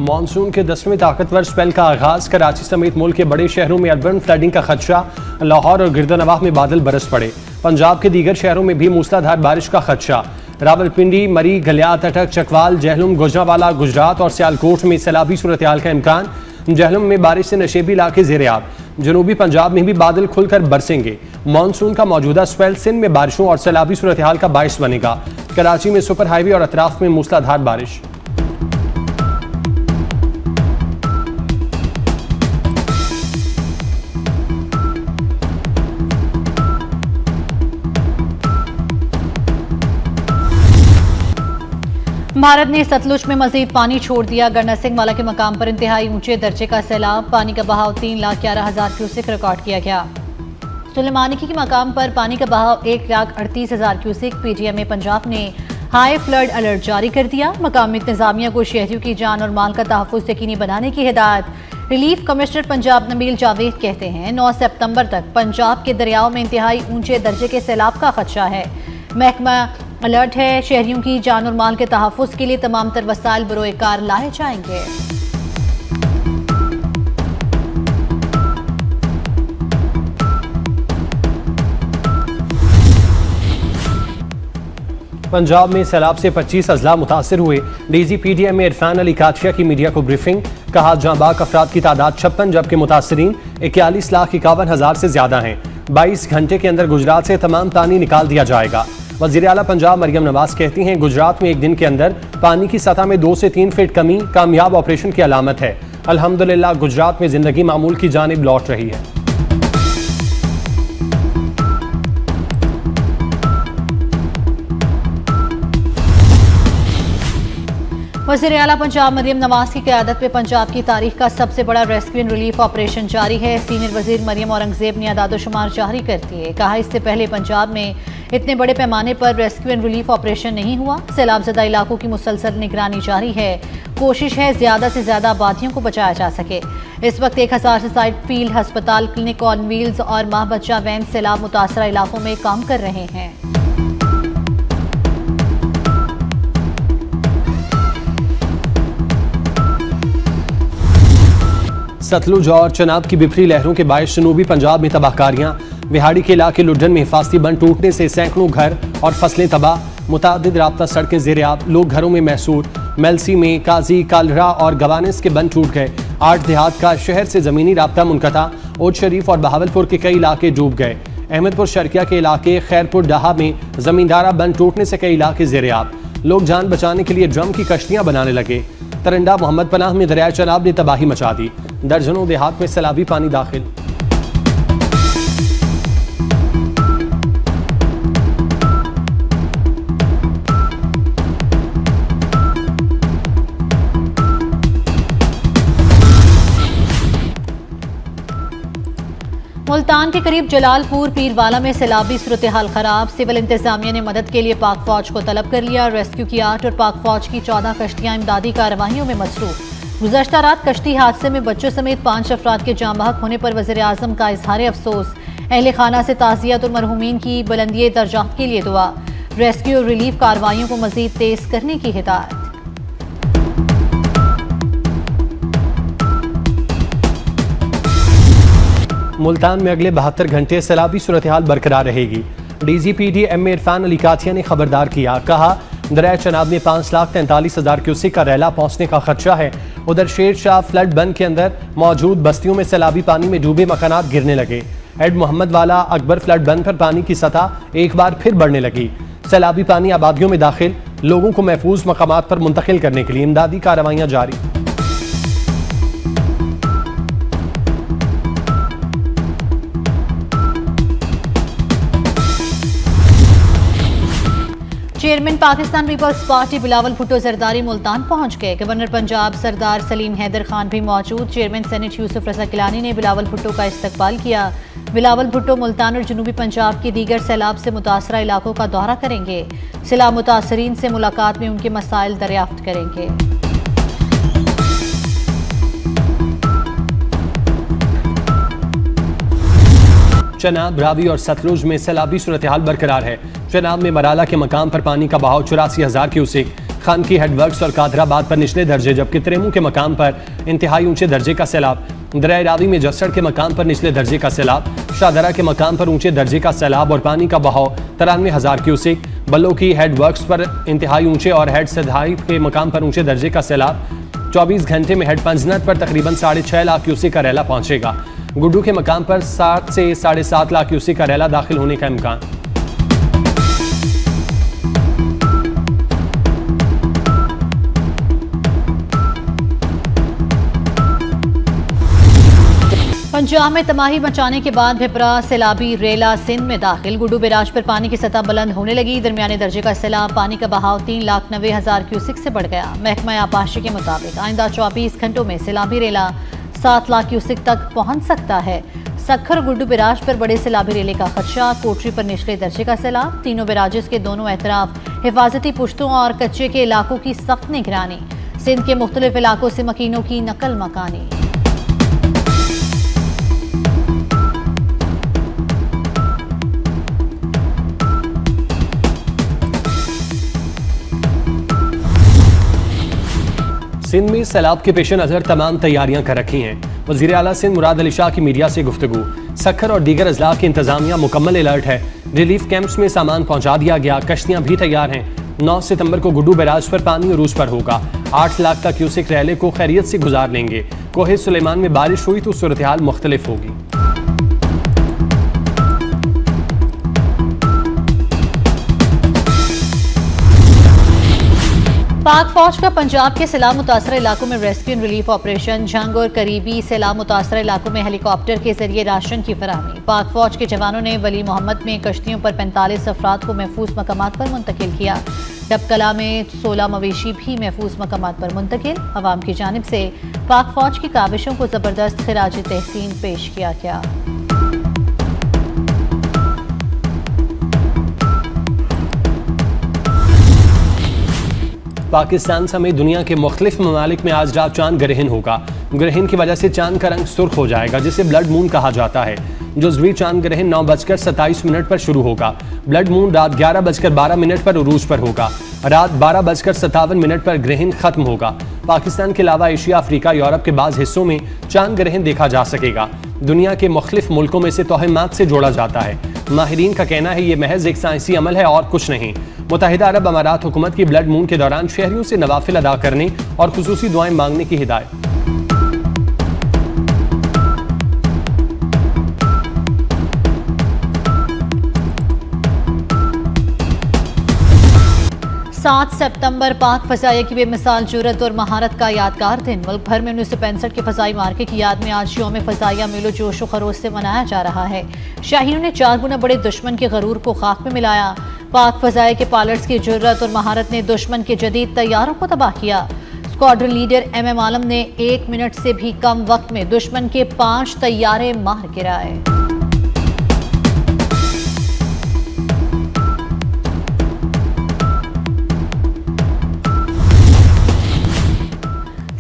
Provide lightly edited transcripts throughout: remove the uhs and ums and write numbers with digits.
Monsoon के 10वें ताकतवर स्पेल का आगाज। कराची समेत मुल्क के बड़े शहरों में अर्बन फ्लडिंग का खदशा। लाहौर और गिरदनवाह में बादल बरस पड़े। पंजाब के दीगर शहरों में भी मूसलाधार बारिश का खदशा। रावलपिंडी, मरी, गलियात, अटक, चकवाल, जहलुम, गुजरांवाला, गुजरात और सियालकोट में सैलाबी सूरत हाल का इम्कान। जहलुम में बारिश से नशेबी इलाके ज़ेर-ए-आब। जनूबी पंजाब में भी बादल खुलकर बरसेंगे। मानसून का मौजूदा स्पेल सिंध में बारिशों और सैलाबी सूरत हाल का बायस बनेगा। कराची में सुपर हाईवे और अतराफ में मूसलाधार बारिश। भारत ने सतलुज में मजीद पानी छोड़ दिया। गन्ना सिंह वाला के मकाम पर इंतहाई ऊंचे दर्जे का सैलाब। पानी का बहाव 3,11,000 क्यूसेक रिकॉर्ड किया गया। सुलेमानी के मकाम पर पानी का बहाव 1,38,000 क्यूसेक। PGMA पंजाब ने हाई फ्लड अलर्ट जारी कर दिया। मकामी इंतजामिया को शहरियों की जान और माल का तहफ़्फ़ुज़ यकीनी बनाने की हिदायत। रिलीफ कमिश्नर पंजाब नबील जावेद कहते हैं 9 सितंबर तक पंजाब के दरियाओं में इंतहाई ऊंचे दर्जे के सैलाब का खदशा है। महकमा अलर्ट है। शहरियों की जान और माल के तहफ़्फ़ुज़ के लिए तमाम तर वसाइल बरोए कार लाए जाएंगे। पंजाब में सैलाब से 25 अजला मुतासर हुए। DG PDMA इरफान अली काचिया की मीडिया को ब्रीफिंग। कहा जांबाग अफराद की तादाद 56 जबकि मुतासरीन 41,51,000 से ज्यादा हैं। 22 घंटे के अंदर गुजरात से तमाम पानी निकाल दिया जाएगा। वज़ीर आला पंजाब मरियम नवाज कहती हैं गुजरात में एक दिन के अंदर पानी की सतह में 2 से 3 फीट कमी कामयाब ऑपरेशन की अलामत है। अल्हम्दुलिल्लाह गुजरात में जिंदगी मामूल की जानिब लौट रही है। वज़ीर आला पंजाब मरियम नवाज की क़यादत में पंजाब की तारीख का सबसे बड़ा रेस्क्यू एंड रिलीफ ऑपरेशन जारी है। सीनियर वज़ीर मरियम औरंगज़ेब ने अदाद-ओ-शुमार जारी कर दिए। कहा इससे पहले पंजाब में इतने बड़े पैमाने पर रेस्क्यू एंड रिलीफ ऑपरेशन नहीं हुआ। सैलाबज़दा इलाकों की मुसलसल निगरानी जारी है। कोशिश है ज़्यादा से ज़्यादा आबादियों को बचाया जा सके। इस वक्त 1000 से ज़ायद फील्ड हस्पताल, क्लिनिक ऑन व्हील्स और माह बच्चा वैन सैलाब मुतासरा इलाकों में काम कर रहे हैं। सतलुज और चनाब की बिफरी लहरों के बायस जनूबी पंजाब में तबाहकारियां। विहाड़ी के इलाके लुड्डन में हिफाजती बंद टूटने से सैकड़ों घर और फसलें तबाह। मुतादिद राब्ता सड़कें ज़ेर-ए-आब। लोग घरों में महसूर। मेलसी में काजी, कालरा और गवानिस के बंद टूट गए। 8 देहात का शहर से ज़मीनी राब्ता मुनक़ता। ओद शरीफ और बहावलपुर के कई इलाके डूब गए। अहमदपुर शर्किया के इलाके खैरपुर डाहा में ज़मींदारा बंद टूटने से कई इलाके ज़ेर-ए-आब। लोग जान बचाने के लिए ड्रम की कश्तियाँ बनाने लगे। तरंडा मोहम्मद पनाह में दरियाए चनाब ने तबाही मचा दी। दर्जनों देहात में सैलाबी पानी दाखिल। मुल्तान के करीब जलालपुर पीरवाला में सैलाबी सूरत हाल खराब। सिविल इंतजामिया ने मदद के लिए पाक फौज को तलब कर लिया। रेस्क्यू की 8 और पाक फौज की 14 कश्तियां इमदादी कार्रवाइयों में मसरूफ। गुज़श्ता रात कश्ती हादसे में बच्चों समेत 5 अफराद के जाँ बहक होने पर वज़ीर आज़म का इजहार अफसोस। अहले खाना से ताज़ियत और मरहूमीन की बुलंदी दर्जात के लिए दुआ। रेस्क्यू और रिलीफ कार्रवाइयों को मज़ीद तेज करने की हिदायत। मुल्तान में अगले 72 घंटे सैलाबी सूरत हाल बरकरार रहेगी। DG PDMA इरफान अली काचिया ने खबरदार किया। कहा दरिया चनाब में 5,43,000 क्यूसेक का रैला पहुंचने का खदशा है। उधर शेर शाह फ्लड बंद के अंदर मौजूद बस्तियों में सैलाबी पानी में डूबे मकानात गिरने लगे। हेड मोहम्मद वाला अकबर फ्लड बंद पर पानी की सतह एक बार फिर बढ़ने लगी। सैलाबी पानी आबादियों में दाखिल। लोगों को महफूज मकामात पर मुंतकिल करने के लिए इमदादी कार्रवाइयां जारी। चेयरमैन पाकिस्तान पीपल्स पार्टी बिलावल भुट्टो जरदारी मुल्तान पहुंच गए। गवर्नर पंजाब सरदार सलीम हैदर खान भी मौजूद। चेयरमैन सेनेट यूसुफ रजा किलानी ने बिलावल भुट्टो का इस्तकबाल किया। बिलावल भुट्टो मुल्तान और जनूबी पंजाब के दीगर सैलाब से मुतासरा इलाकों का दौरा करेंगे। सैलाब मुतासरीन से मुलाकात में उनके मसाइल दरियाफ्त करेंगे। चनाब, रावी और सतलुज में सैलाबी सूरत हाल बरकरार है। चनाब में मराला के मकाम पर पानी का बहाव 84,000 क्यूसेक। खान की हेडवर्क्स और कादराबाद पर निचले दर्जे, जबकि त्रेमू के मकाम पर इंतहाई ऊंचे दर्जे का सैलाब। दरिया रावी में जस्सड़ के मकाम पर निचले दर्जे का सैलाब, शाहदरा के मकाम पर ऊंचे दर्जे का सैलाब और पानी का बहाव 93,000 क्यूसेक। बल्लो की हेडवर्क्स पर इंतहाई ऊंचे और हेड सदाई के मकाम पर ऊंचे दर्जे का सैलाब। 24 घंटे में हेड पंजनत पर तकरीबन 6.5 लाख क्यूसेक का रैला पहुंचेगा। गुड्डू के मकाम पर 7 से 7.5 लाख क्यूसेक का रैला दाखिल होने का इम्कान। पंजाब में तबाही मचाने के बाद भिपरा सैलाबी रेला सिंध में दाखिल। गुड्डू बैराज पर पानी की सतह बुलंद होने लगी। दरमियाने दर्जे का सैलाब, पानी का बहाव 3,90,000 क्यूसेक से बढ़ गया। महकमा आबपाशी के मुताबिक आइंदा 24 घंटों में सैलाबी रेला 7 लाख क्यूसेक तक पहुंच सकता है। सखर और गुड्डू बैराज पर बड़े सैलाबी रेले का खदशा। कोटरी पर निचले दर्जे का सैलाब। तीनों बैराजेस के दोनों एतराफ हिफाजती पुश्तों और कच्चे के इलाकों की सख्त निगरानी। सिंध के मुख्तलिफ इलाकों से मकीनों की नकल मकानी। सिंध में सैलाब के पेश नज़र तमाम तैयारियां कर रखी हैं। वज़ीर आला सिंध मुराद अली शाह की मीडिया से गुफ्तगू। सखर और दीगर अजला की इंतजामिया मुकम्मल अलर्ट है। रिलीफ कैंप्स में सामान पहुंचा दिया गया, कश्तियां भी तैयार हैं। 9 सितंबर को गुड्डू बैराज पर पानी अरूज पर होगा। 8 लाख का क्यूसेक रैले को खैरियत से गुजार लेंगे। कोहे सुलेमान में बारिश हुई तो सूरत हाल मुख्तलिफ होगी। पाक फौज का पंजाब के सैलाब मुतासर इलाकों में रेस्क्यू एंड रिलीफ ऑपरेशन। जंग और करीबी सैलाब मुतासर इलाकों में हेलीकॉप्टर के जरिए राशन की फराहमी। पाक फौज के जवानों ने वली मोहम्मद में कश्तियों पर 45 अफराद को महफूज मकामात पर मुंतकिल किया। डबकला में 16 मवेशी भी महफूज मकामात पर मुंतकिल। अवाम की जानिब से पाक फौज की काविशों को जबरदस्त खिराज तहसीन पेश किया गया। पाकिस्तान समेत दुनिया के मुख्तलिफ ममालिक में आज रात चांद ग्रहण होगा। ग्रहण की वजह से चांद का रंग सुर्ख हो जाएगा, जिसे ब्लड मून कहा जाता है। जुज़वी चांद ग्रहण 9:27 पर शुरू होगा। ब्लड मून रात 11:12 पर उरूज पर होगा। रात 12:57 पर ग्रहण खत्म होगा। पाकिस्तान के अलावा एशिया, अफ्रीका, यूरोप के बाज़ हिस्सों में चांद ग्रहण देखा जा सकेगा। दुनिया के मुख्तलिफ मुल्कों में से तोहमात से जोड़ा जाता है। माहिरीन का कहना है ये महज एक साइंसी अमल है और कुछ नहीं। मुत्तहिदा अरब अमारात हुकूमत की ब्लड मून के दौरान शहरियों से नवाफिल अदा करने और खुसूसी दुआएं मांगने की हिदायत। सात सितंबर पाक फ़ज़ाइया की बेमिसाल जुर्रत और महारत का यादगार दिन। मुल्क भर में 1965 के फ़ज़ाई मार्के की याद में आज यौम फ़ज़ाइया मेलो जोश व खरोश से मनाया जा रहा है। शाहीनों ने 4 गुना बड़े दुश्मन के गरूर को खाक में मिलाया। पाक फ़ज़ाइया के पायलट्स की जुर्रत और महारत ने दुश्मन के जदीद तैयारों को तबाह किया। स्क्वाड्रन लीडर MM आलम ने 1 मिनट से भी कम वक्त में दुश्मन के 5 तैयारे मार गिराए।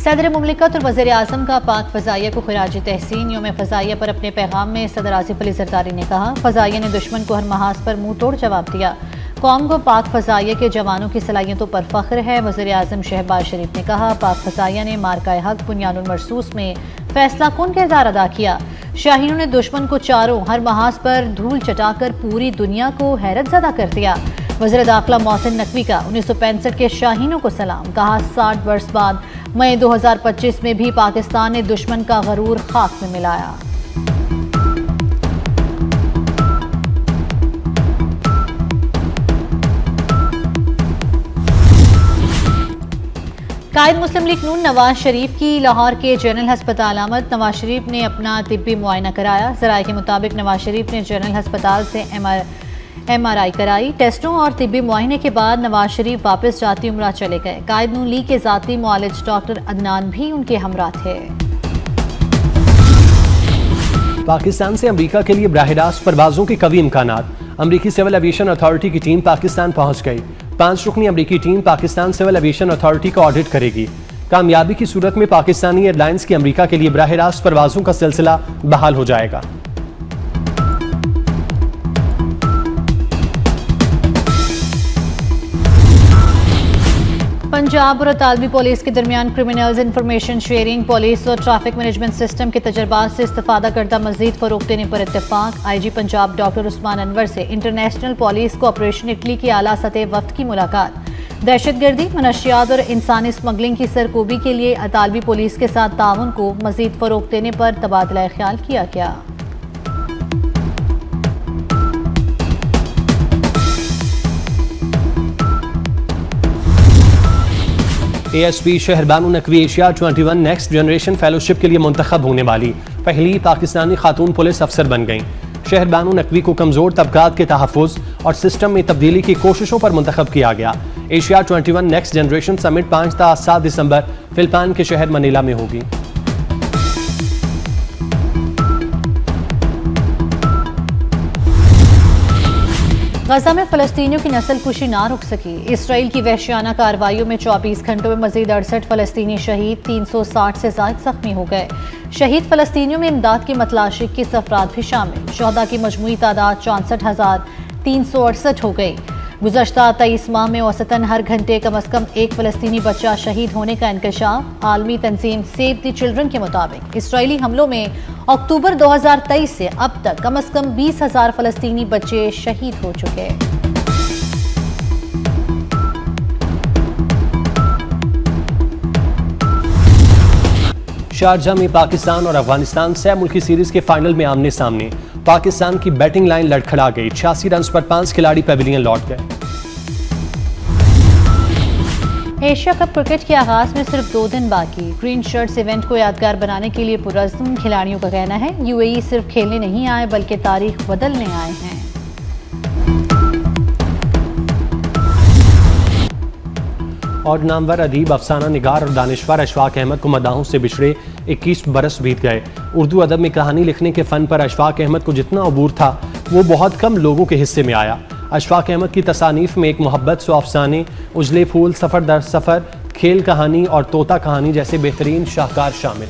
सदर मुमलिकत और वज़ीर आज़म का पाक फ़ज़ाइया को खिराज तहसीन। यौम फ़ज़ाइया पर अपने पैगाम में सदर आसिफ अली ज़रदारी ने कहा, फ़ज़ाइया ने दुश्मन को हर महाज पर मुंह तोड़ जवाब दिया। कौम को पाक फ़ज़ाइया के जवानों की सलाहियतों पर फ़ख्र है। वज़ीर आज़म शहबाज शरीफ ने कहा, पाक फ़ज़ाइया ने मार्का हक बुनियानुल मरसूस में फैसला कुन किरदार अदा किया। शाहीनों ने दुश्मन को चारों हर महाज पर धूल चटाकर पूरी दुनिया को हैरत ज़दा कर दिया। वज़ीर दाखिला मोहसिन नकवी का 1965 के शाहीनों को सलाम। कहा, 60 वर्ष बाद मई 2025 में भी पाकिस्तान ने दुश्मन का गरूर खाक में मिलाया। कायद मुस्लिम लीग नून नवाज शरीफ की लाहौर के जनरल हस्पताल आमद। नवाज शरीफ ने अपना तिब्बी मुआयना कराया। ज़राए के मुताबिक नवाज शरीफ ने जनरल हस्पताल से MRI कराई। टेस्टों और तिब्बी मुआयने के बाद नवाज शरीफ वापस जाती उम्रा चले गए। कायद नून लीग के जाती मुआलिज डॉक्टर अदनान भी उनके हमरा थे। पाकिस्तान से अमेरिका के लिए बराह रास्त परवाजों के कवी इम्कानात। अमेरिकी सिविल एविएशन अथॉरिटी की टीम पाकिस्तान पहुंच गई। 5 रुकनी अमेरिकी team Pakistan civil aviation authority का ऑडिट करेगी। कामयाबी की सूरत में पाकिस्तानी एयरलाइंस की अमेरिका के लिए बराह रास्त परवाजों का सिलसिला बहाल हो जाएगा। पंजाब और अतालवी पुलिस के दरमियान क्रिमिनल्स इंफॉर्मेशन शेयरिंग, पुलिस और ट्रैफिक मैनेजमेंट सिस्टम के तजर्बात से इस्तेफादा करता मजीद फरोग देने पर इत्तेफाक। IG पंजाब डॉक्टर उस्मान अनवर से इंटरनेशनल पुलिस को ऑपरेशन इटली की आला सतह वफ्द की मुलाकात। दहशतगर्दी, मनशियात और इंसानी स्मगलिंग की सरकोबी के लिए अतालवी पुलिस के साथ ताउन को मजीद फरोग देने पर तबादला ख्याल किया गया। ASP Shahrbano Naqvi Asia 21 next generation fellowship के लिए मुंतखब होने वाली पहली पाकिस्तानी खातून पुलिस अफसर बन गईं। शहरबानू नकवी को कमजोर तबकात के तहफ़्फ़ुज़ और सिस्टम में तब्दीली की कोशिशों पर मुंतखब किया गया। एशिया 21 नेक्स्ट जनरेशन समिट 5 से 7 दिसंबर फिलिपाइन के शहर मनीला में होगी। गजा में फलस्तीनियों की नस्ल कुशी ना रुक सकी। इसराइल की वहशियाना कार्रवाइयों में 24 घंटों में मजीद 68 फलस्तीनी शहीद, 360 से ज़ायद जख्मी हो गए। शहीद फलस्तीनियों में इमदाद की मतलाशी 21 अफराद भी शामिल। शहदा की मजमूई तादाद 64,368 हो गई। गुज़श्ता 23 माह में औसतन हर घंटे कम अज़ कम एक फलस्तीनी बच्चा शहीद होने का इंकशाफ। आलमी तंजीम सेव द चिल्ड्रन के मुताबिक इसराइली हमलों में अक्टूबर 2023 से अब तक कम अज़ कम 20,000 फलस्तीनी बच्चे शहीद हो चुके। शारजाह में पाकिस्तान और अफगानिस्तान सह मुल्की सीरीज के फाइनल में आमने सामने। पाकिस्तान की बैटिंग लाइन लड़खड़ा गई। 86 रन पर 5 खिलाड़ी पवेलियन लौट गए। एशिया कप क्रिकेट के आगाज में सिर्फ 2 दिन बाकी। ग्रीन शर्ट्स इवेंट को यादगार बनाने के लिए पुरज़्म खिलाड़ियों का कहना है UAE सिर्फ खेलने नहीं आए बल्कि तारीख बदलने आए हैं। और नामवर अदीब, अफसाना निगार और दानिश्वर अशफाक अहमद को मदाहों से बिछड़े 21 बरस बीत गए। उर्दू अदब में कहानी लिखने के फ़न पर अशफाक अहमद को जितना अबूर था वो बहुत कम लोगों के हिस्से में आया। अशफाक अहमद की तसानीफ में एक मोहब्बत, 100 अफसाने, उजले फूल, सफ़र दर सफ़र, खेल कहानी और तोता कहानी जैसे बेहतरीन शाहकार शामिल।